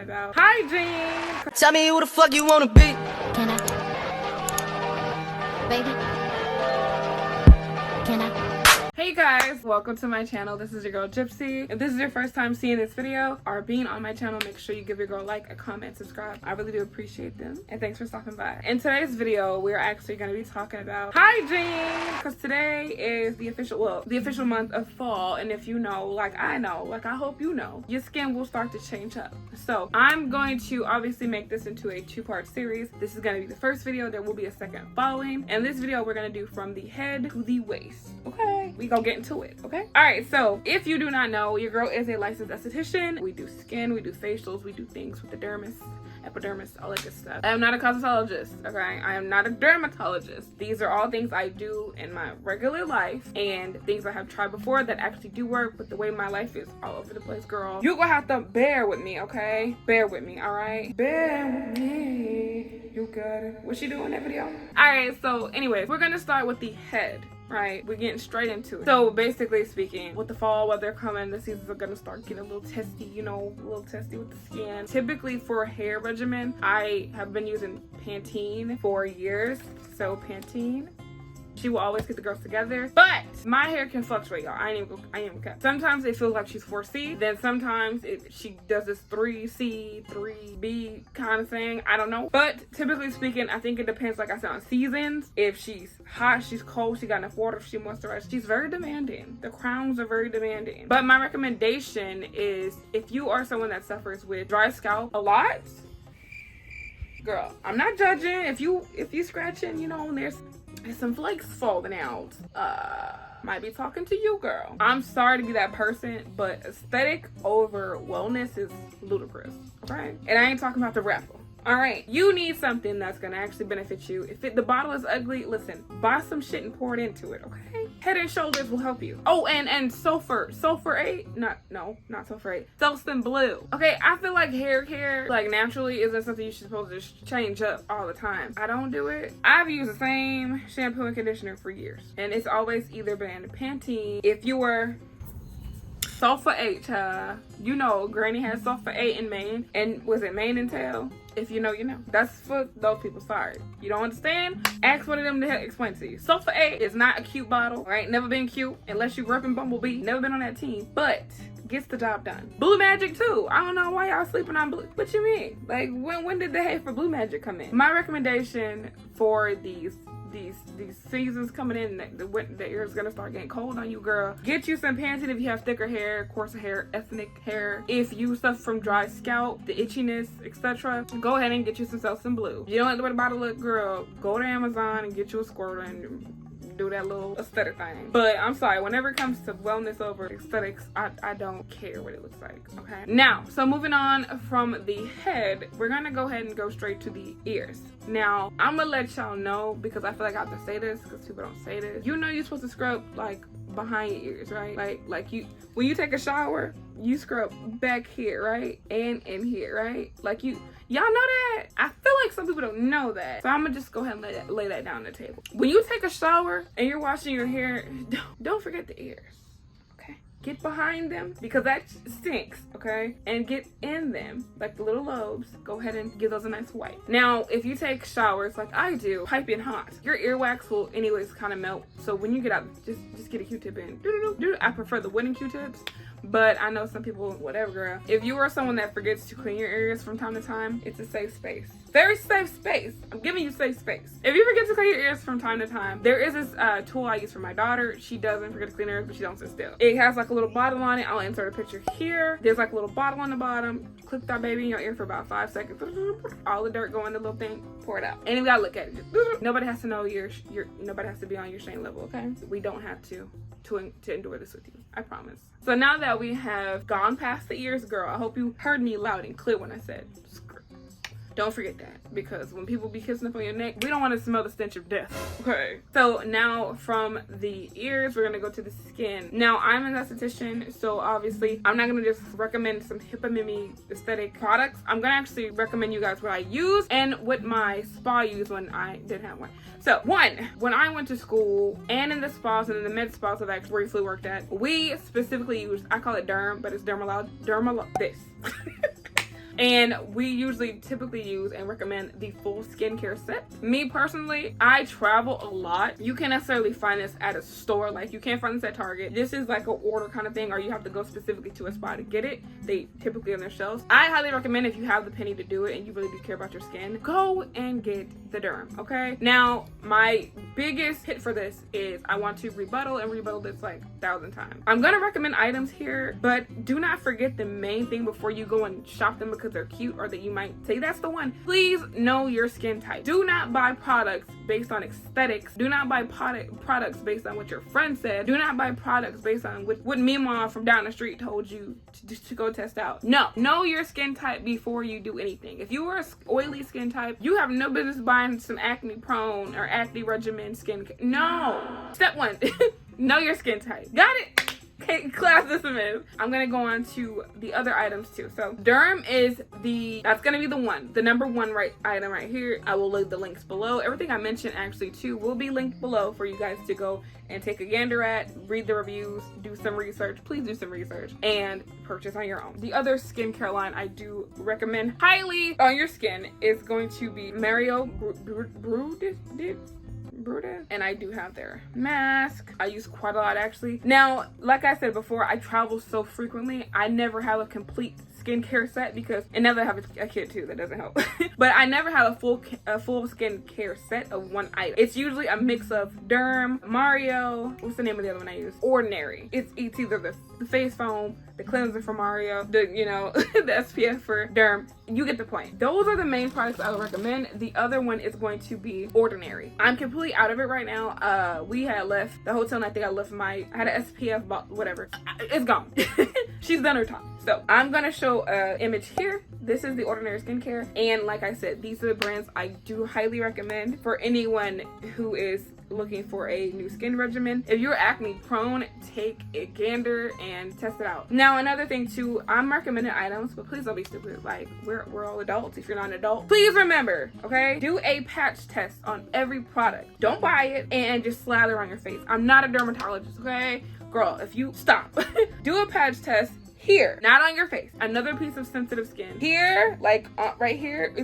about hygiene. Tell me who the fuck you wanna be. Can I? Baby? Can I? Hey guys, welcome to my channel. This is your girl Gypsy. If this is your first time seeing this video or being on my channel, make sure you give your girl a like, a comment, subscribe. I really do appreciate them, and thanks for stopping by. In today's video, we're actually going to be talking about hygiene, because today is the official month of fall. And if you know, like I know, like I hope you know, your skin will start to change up. So I'm going to obviously make this into a two-part series. This is going to be the first video. There will be a second following, and this video we're going to do from the head to the waist. Okay, we gonna get into it. Okay, all right. So if you do not know, your girl is a licensed esthetician. We do skin, we do facials, we do things with the dermis, epidermis, all that good stuff. I am not a cosmetologist. Okay, I am not a dermatologist. These are all things I do in my regular life and things I have tried before that actually do work. But the way my life is all over the place, girl, you gonna have to bear with me. Okay, bear with me. All right, bear with me. You got it. What's she doing in that video? All right. So anyways, we're gonna start with the head. Right, we're getting straight into it. So basically speaking, with the fall weather coming, the seasons are gonna start getting a little testy, you know, a little testy with the skin. Typically for a hair regimen, I have been using Pantene for years. So Pantene, she will always get the girls together, but my hair can fluctuate, y'all. I ain't even cut. Sometimes it feels like she's 4C, then sometimes she does this 3C, 3B kind of thing. I don't know. But typically speaking, I think it depends, like I said, on seasons. If she's hot, she's cold, she got enough water, if she moisturized. She's very demanding. The crowns are very demanding. But my recommendation is, if you are someone that suffers with dry scalp a lot, girl, I'm not judging. If you scratching, you know, there's some flakes falling out, might be talking to you, girl. I'm sorry to be that person, but aesthetic over wellness is ludicrous, okay? And I ain't talking about the raffle. All right, you need something that's gonna actually benefit you. If the bottle is ugly, listen, buy some shit and pour it into it, okay? Head and Shoulders will help you. Oh, and sulfurate, not sulfurate, Selsun Blue. Okay, I feel like hair care, like naturally, isn't something you should supposed to just change up all the time. I don't do it. I've used the same shampoo and conditioner for years, and it's always either been Pantene. If you were sulfate, you know, Granny has sulfate in Maine, and was it Mane and Tail? If you know, you know. That's for those people. Sorry, you don't understand? Ask one of them to explain to you. Sulfate is not a cute bottle, right? Never been cute unless you grew up in Bumblebee. Never been on that team, but gets the job done. Blue Magic too. I don't know why y'all sleeping on Blue. What you mean? Like when did the hate for Blue Magic come in? My recommendation for these seasons coming in, the air is gonna start getting cold on you, girl. Get you some Pantene if you have thicker hair, coarser hair, ethnic hair. If you suffer from dry scalp, the itchiness, etc., go ahead and get you some Selsun Blue. You don't like the way the bottle look, girl, go to Amazon and get you a squirter and do that little aesthetic thing. But I'm sorry, whenever it comes to wellness over aesthetics, I don't care what it looks like, okay? Now, so moving on from the head, we're gonna go ahead and go straight to the ears. Now, I'm gonna let y'all know, because I feel like I have to say this because people don't say this. You know you're supposed to scrub like behind your ears, right? Like you, when you take a shower, you scrub back here, right? And in here, right? Like y'all know that? I feel like some people don't know that. So I'm gonna just go ahead and lay that down on the table. When you take a shower and you're washing your hair, don't forget the ears. Get behind them, because that stinks, okay? And get in them, like the little lobes. Go ahead and give those a nice wipe. Now, if you take showers like I do, piping hot, your earwax will anyways kind of melt. So when you get out, just get a Q-tip in. I prefer the wooden Q-tips, but I know some people, whatever, girl. If you are someone that forgets to clean your ears from time to time, it's a safe space. Very safe space. I'm giving you safe space. If you forget to clean your ears from time to time, there is this tool I use for my daughter. She doesn't forget to clean her ears, but she don't sit still. It has like a little bottle on it. I'll insert a picture here. There's like a little bottle on the bottom. Clip that baby in your ear for about 5 seconds. All the dirt go in the little thing. Pour it out. And you gotta look at it. Just, nobody has to know nobody has to be on your shame level, okay? We don't have to endure this with you. I promise. So now that we have gone past the ears, girl, I hope you heard me loud and clear when I said don't forget that, because when people be kissing up on your neck, we don't want to smell the stench of death, okay? So now from the ears, we're gonna go to the skin. Now, I'm an esthetician, so obviously I'm not gonna just recommend some hippie aesthetic products. I'm gonna actually recommend you guys what I use and what my spa used when I didn't have one. So when I went to school and in the spas and in the med spas that I briefly worked at, we specifically used, I call it derm, but it's this. And we usually typically use and recommend the full skincare set. Me personally, I travel a lot. You can't necessarily find this at a store. Like, you can't find this at Target. This is like an order kind of thing, or you have to go specifically to a spot to get it. They typically on their shelves. I highly recommend, if you have the penny to do it and you really do care about your skin, go and get the Grwm, okay? Now, my biggest hit for this is I want to rebuttal this like 1,000 times. I'm gonna recommend items here, but do not forget the main thing before you go and shop them because they're cute or that you might say that's the one. Please know your skin type. Do not buy products based on aesthetics. Do not buy products based on what your friend said. Do not buy products based on what Mima from down the street told you to go test out. No, know your skin type before you do anything. If you are an oily skin type, you have no business buying some acne prone or acne regimen skin. No. Step 1. Know your skin type. Got it? Okay, class dismissed. I'm gonna go on to the other items too. So Grwm is that's gonna be the number one item right here. I will leave the links below. Everything I mentioned actually too will be linked below for you guys to go and take a gander at, read the reviews, do some research. Please do some research and purchase on your own. The other skincare line I do recommend highly on your skin is going to be Mario Bruda, and I do have their mask. I use quite a lot actually. Now, like I said before, I travel so frequently, I never have a complete skincare set and now that I have a kid too, that doesn't help. But I never have a full skincare set of one item. It's usually a mix of Grwm, Mario, what's the name of the other one I use? Ordinary. It's either the face foam, the cleanser for Mario, the SPF for Grwm. You get the point. Those are the main products I would recommend. The other one is going to be Ordinary. I'm completely out of it right now. We had left the hotel and I think I left I had an SPF, whatever. It's gone. She's done her time. So I'm gonna show an image here. This is the Ordinary skincare, and like I said, these are the brands I do highly recommend for anyone who is looking for a new skin regimen. If you're acne prone, take a gander and test it out. Now, another thing too, I'm recommending items, but please don't be stupid. Like, we're all adults. If you're not an adult, please remember, okay, do a patch test on every product. Don't buy it and just slather on your face. I'm not a dermatologist, okay? Girl, if you stop, do a patch test here, not on your face. Another piece of sensitive skin here, like right here,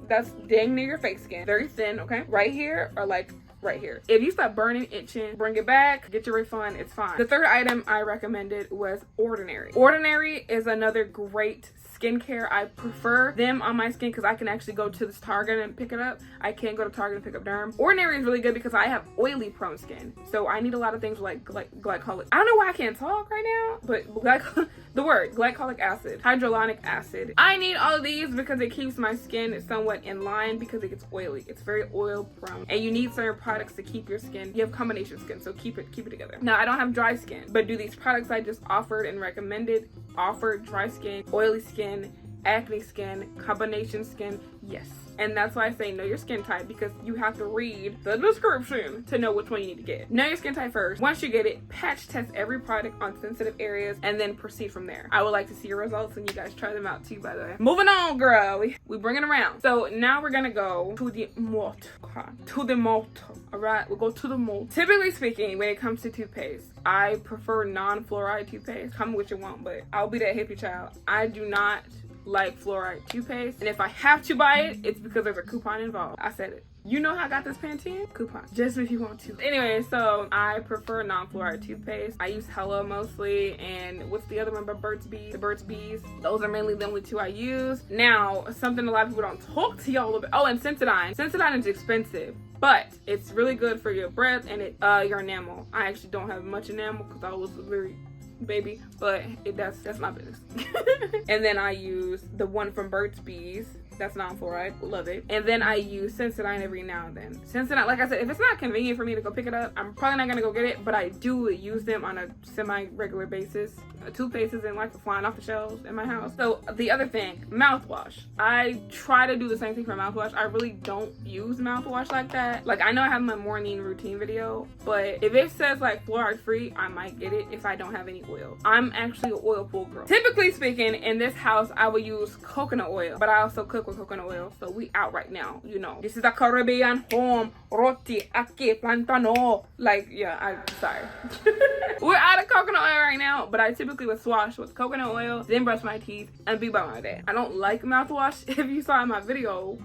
that's dang near your face skin. Very thin, okay? Right here, or like right here. If you start burning, itching, bring it back, get your refund, it's fine. The third item I recommended was Ordinary. Ordinary is another great skincare. I prefer them on my skin because I can actually go to this Target and pick it up. I can't go to Target and pick up Grwm. Ordinary is really good because I have oily prone skin, so I need a lot of things like glycolic. I don't know why I can't talk right now, but glycolic acid, hyaluronic acid. I need all of these because it keeps my skin somewhat in line because it gets oily. It's very oil prone, and you need certain products to keep your skin. You have combination skin, so keep it together. Now, I don't have dry skin, but do these products I just offered and recommended offer dry skin, oily skin, acne skin, combination skin? Yes. And that's why I say know your skin type, because you have to read the description to know which one you need to get. Know your skin type first. Once you get it, patch test every product on sensitive areas and then proceed from there. I would like to see your results and you guys try them out too, by the way. Moving on, girl. We bring it around. So now we're gonna go to the malt. All right, we'll go to the malt. Typically speaking, when it comes to toothpaste, I prefer non-fluoride toothpaste. Come what you want, but I'll be that hippie child. I do not like fluoride toothpaste, and if I have to buy it, it's because there's a coupon involved. I said it. You know how I got this Pantene? Coupon. Just if you want to. Anyway, so I prefer non-fluoride toothpaste. I use Hello mostly, and what's the other one but Burt's Bees? The Burt's Bees. Those are mainly the only two I use. Now, something a lot of people don't talk to y'all about. Oh, and Sensodyne. Sensodyne is expensive, but it's really good for your breath and your enamel. I actually don't have much enamel because I was very baby, but that's my business. And then I use the one from Burt's Bees. That's non-fluoride. Love it. And then I use Sensodyne every now and then. Sensodyne, like I said, if it's not convenient for me to go pick it up, I'm probably not gonna go get it, but I do use them on a semi-regular basis. Toothpaste isn't like flying off the shelves in my house. So the other thing, mouthwash. I try to do the same thing for mouthwash. I really don't use mouthwash like that. Like, I know I have my morning routine video, but if it says like fluoride free, I might get it if I don't have any oil. I'm actually an oil pool girl. Typically speaking, in this house, I will use coconut oil, but I also cook with with coconut oil. So we out right now, you know. This is a Caribbean home. Roti, ake, plantano. Like, yeah, I'm sorry. We're out of coconut oil right now, but I typically would wash with coconut oil, then brush my teeth, and be by my day. I don't like mouthwash. If you saw in my video,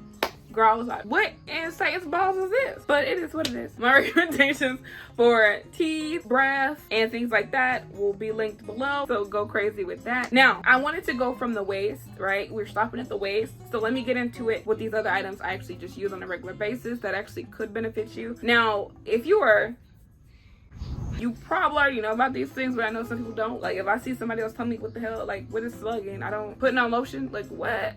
girl, I was like, what in Satan's balls is this? But it is what it is. My recommendations for teeth, breath, and things like that will be linked below. So go crazy with that. Now, I wanted to go from the waist, right? We're stopping at the waist. So let me get into it with these other items I actually just use on a regular basis that actually could benefit you. Now, if you probably already know about these things, but I know some people don't. Like, if I see somebody else tell me what the hell, like, what is slugging? I don't putting on lotion. Like, what?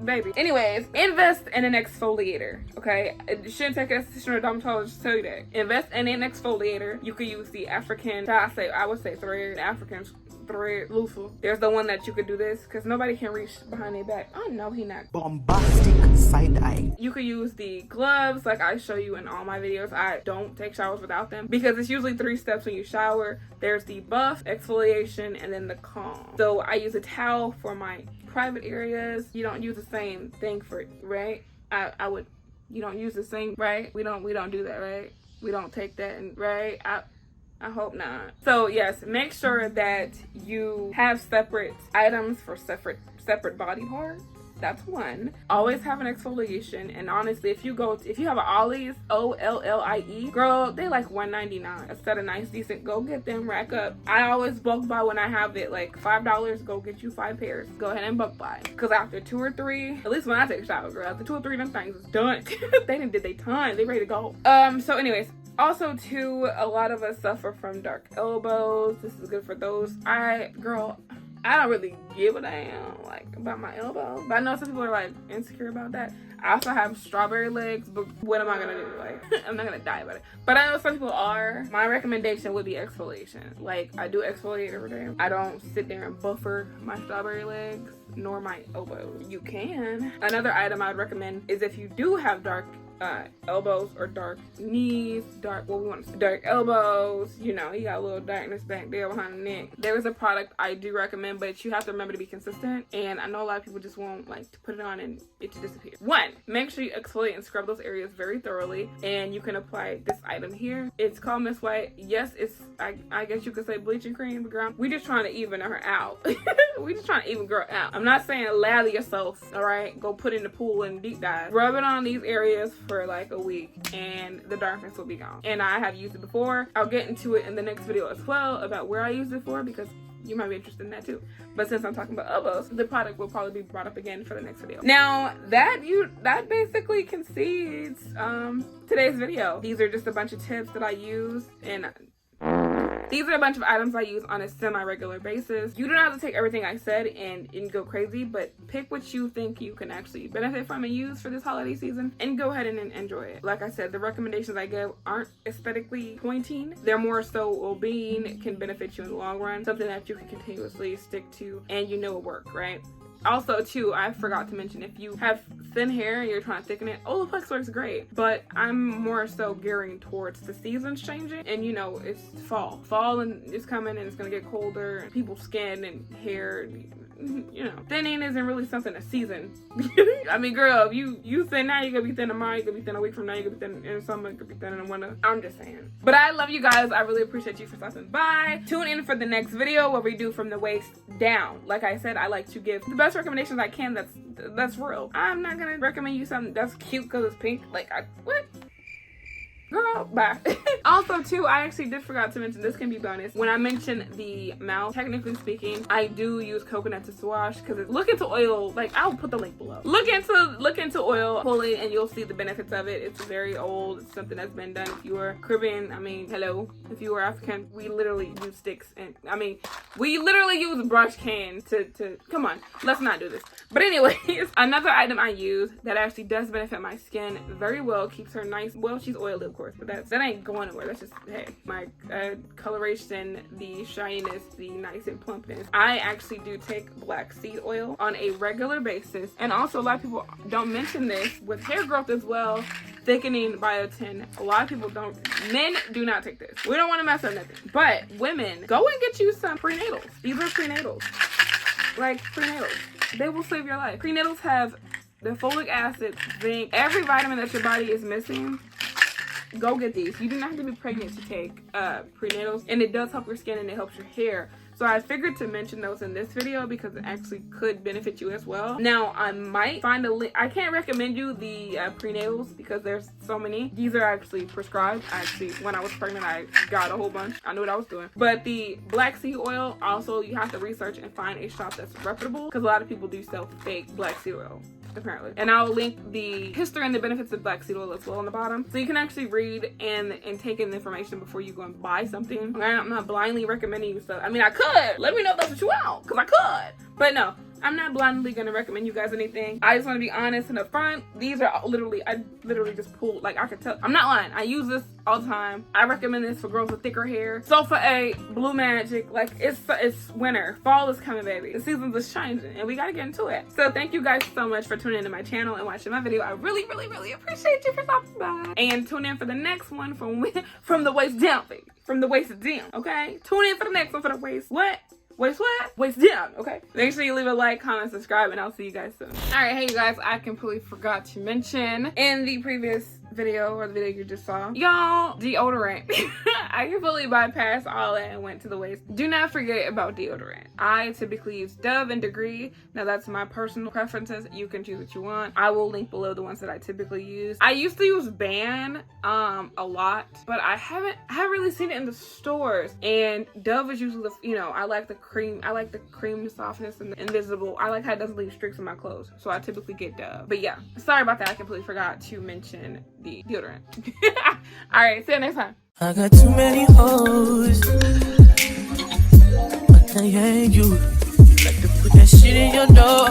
Baby. Anyways, invest in an exfoliator, okay? It shouldn't take a session or dermatologist to tell you that. Invest in an exfoliator. You could use the African, I would say thread, African thread loofah. There's the one that you could do this, because nobody can reach behind their back. Oh, no, he not. Bombastic side eye. You could use the gloves, like I show you in all my videos. I don't take showers without them, because it's usually 3 steps when you shower. There's the buff, exfoliation, and then the calm. So I use a towel for my private areas. You don't use the same thing for, right? You don't use the same, right? We don't do that, right? We don't take that, and right? I hope not. So yes, make sure that you have separate items for separate body parts. That's one. Always have an exfoliation. And honestly, if you have an Ollie's, OLLIE, girl, they like $1.99. A set of nice, decent. Go get them, rack up. I always bulk buy when I have it, like $5. Go get you 5 pairs. Go ahead and bulk buy. Because after 2 or 3, at least when I take a shower, girl, after 2 or 3, them things is done. They done did they ton. They ready to go. So anyways, also too, a lot of us suffer from dark elbows. This is good for those. I don't really give a damn like about my elbow, but I know some people are like insecure about that. I also have strawberry legs, but what am I gonna do? Like, I'm not gonna die about it. But I know some people are. My recommendation would be exfoliation. Like, I do exfoliate every day. I don't sit there and buffer my strawberry legs nor my elbows. You can. Another item I'd recommend is if you do have dark elbows or dark knees, dark elbows, you know, you got a little darkness back there behind the neck. There is a product I do recommend, but you have to remember to be consistent, and I know a lot of people just won't like to put it on and it just disappears. 1, make sure you exfoliate and scrub those areas very thoroughly, and you can apply this item here. It's called Miss White. Yes, it's I guess you could say bleaching cream, girl. We just trying to even her out. We just trying to even girl out. I'm not saying lather yourself, all right? Go put in the pool and deep dive. Rub it on these areas for like a week and the darkness will be gone. And I have used it before. I'll get into it in the next video as well about where I used it for, because you might be interested in that too. But since I'm talking about elbows, the product will probably be brought up again for the next video. Now that basically concedes today's video. These are just a bunch of tips that I use, and these are a bunch of items I use on a semi-regular basis. You don't have to take everything I said and go crazy, but pick what you think you can actually benefit from and use for this holiday season, and go ahead and enjoy it. Like I said, the recommendations I give aren't aesthetically pointing. They're more so well-being, can benefit you in the long run, something that you can continuously stick to and you know will work, right? Also too, I forgot to mention, if you have thin hair and you're trying to thicken it, Olaplex works great, but I'm more so gearing towards the seasons changing, and you know, it's fall and it's coming, and it's gonna get colder, and people's skin and hair, you know, thinning isn't really something a season. I mean, girl, if you thin now, you're gonna be thin tomorrow, you're gonna be thin a week from now, you're gonna be thin in summer, you're gonna be thin in the winter. I'm just saying. But I love you guys. I really appreciate you for stopping by. Tune in for the next video where we do from the waist down. Like I said, I like to give the best recommendations I can that's real. I'm not gonna recommend you something that's cute because it's pink. Like, what? Girl, bye. Also too, I actually did forgot to mention, this can be bonus. When I mentioned the mouth, technically speaking, I do use coconut to wash, because look into oil, like I'll put the link below. Look into oil fully and you'll see the benefits of it. It's very old. It's something that's been done. If you are Caribbean, I mean, hello. If you are African, we literally use sticks, and I mean, we literally use brush cans to come on, let's not do this. But anyways, another item I use that actually does benefit my skin very well, keeps her nice, well, she's oily of course, but that ain't going nowhere. That's just, hey, my coloration, the shininess, the nice and plumpness. I actually do take black seed oil on a regular basis, and also a lot of people don't mention this with hair growth as well, thickening biotin. A lot of people don't. Men do not take this. We don't want to mess up nothing, but women, go and get you some prenatals. These are prenatals, like prenatals. They will save your life. Prenatals have the folic acid, zinc, every vitamin that your body is missing. Go get these. You do not have to be pregnant to take prenatals, and it does help your skin and it helps your hair. So I figured to mention those in this video because it actually could benefit you as well. Now I might find a link. I can't recommend you the prenatals because there's so many. These are actually prescribed. Actually, when I was pregnant, I got a whole bunch. I knew what I was doing. But the black seed oil, also you have to research and find a shop that's reputable because a lot of people do sell fake black seed oil, apparently. And I'll link the history and the benefits of black seed oil as well on the bottom, so you can actually read and take in the information before you go and buy something. Okay? I'm not blindly recommending you stuff. I mean, I could. Let me know if that's what you want, because I could. But no, I'm not blindly gonna recommend you guys anything. I just want to be honest and upfront. These are literally, I literally just pulled, like, I could tell. I'm not lying. I use this all the time. I recommend this for girls with thicker hair. Sulfur 8, Blue Magic. Like, it's winter. Fall is coming, baby. The seasons is changing, and we gotta get into it. So thank you guys so much for tuning into my channel and watching my video. I really, really, really appreciate you for stopping by. And tune in for the next one from the waist down, baby. From the waist down, okay? Tune in for the next one for the waist. What? Waist what? Waist down, okay? Make sure you leave a like, comment, subscribe, and I'll see you guys soon. Alright, hey you guys, I completely forgot to mention in the previous video, or the video you just saw, y'all, deodorant. I completely bypassed all that and went to the waist. Do not forget about deodorant. I typically use Dove and Degree. Now that's my personal preferences. You can choose what you want. I will link below the ones that I typically use. I used to use Ban a lot, but I haven't really seen it in the stores. And Dove is usually the, you know, I like the cream softness and the invisible. I like how it doesn't leave streaks in my clothes, so I typically get Dove. But yeah, sorry about that. I completely forgot to mention the deodorant. All right, see you next time. I got too many hoes. I can't hang you. Like to put that shit in your door.